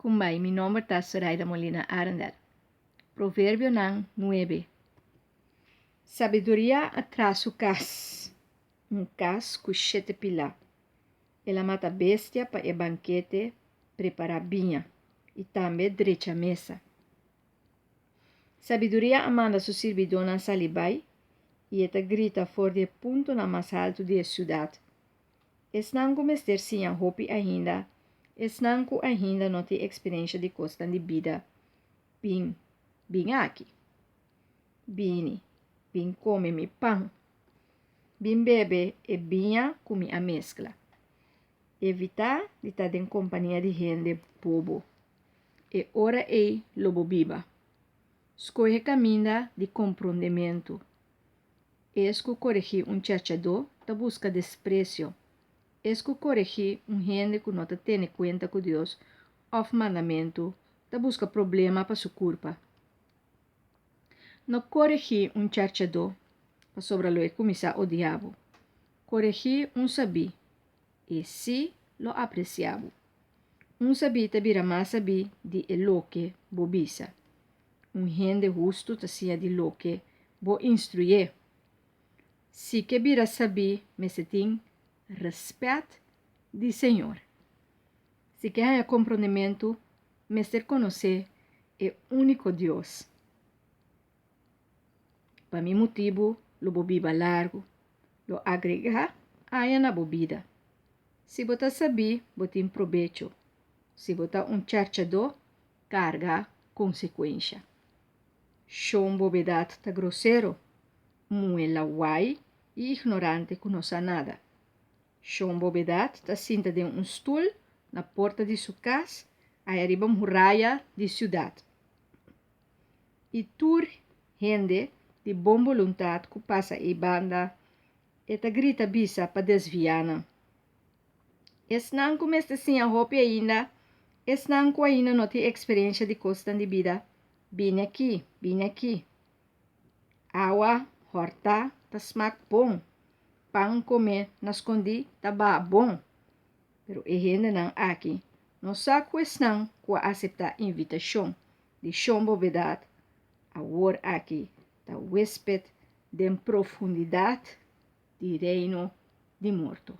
Kumbay, mi nombre es Zoraida Molina Arendel. Proverbio 9. Sabedoria atrás o cas. Cas com 7 pilar. Ela mata bestia para o banquete, prepara vinha e também direita a mesa. Sabedoria amanda su servidona salibai e eta grita for de ponto na mais alto da cidade. Esnanco mester sinha hopi ainda, esnanco ainda não tem experiência de costa de vida. Bin aqui. Bin come mi pão. Bin bebe e binha come a mescla. Evitar de estar em companhia de gente bobo. E ora ei lobo biba. Escolhe caminho de compreendimento. Esco corrigir chachador da busca desprezo. Esco corrigir gente que não tem conta com Deus ou mandamento da busca problema para sua culpa. Não corrigir chachador para sobreloe começar o diabo. Corrigir sabi e se lo apreciavo. Sabi te vira mais sabi de eloque bobisa. Gente justo te sia de loque bo instruir. Se que vira sabi me se tem respeito de Senhor. Se que há compreendimento, me se conhecer o único Deus. Para mi motivo, lo bobiba largo, lo agregar aí na bebida. Se botar sabi, botem proveito. Se botar chachador, carga consequência. Shon bobedade tá grosseiro, muela guai e ignorante que não sabe nada. Shon bobedade tá sinta de stool na porta de sua casa, aí arriba muralha de cidade. E tur gente de boa vontade que passa e banda, e tá grita bisa para desviar. Esnan começa assim a roupa ainda, esnan com ainda não tem experiência de costa de vida. Vim aqui. Água, horta, tá smack bom. Pão comer, nascondi, tá bom. Pero e gente não aqui. Não sabe questão com aceitar invitação de chombovedade. A war aqui, tá huésped de profundidade de reino de morto.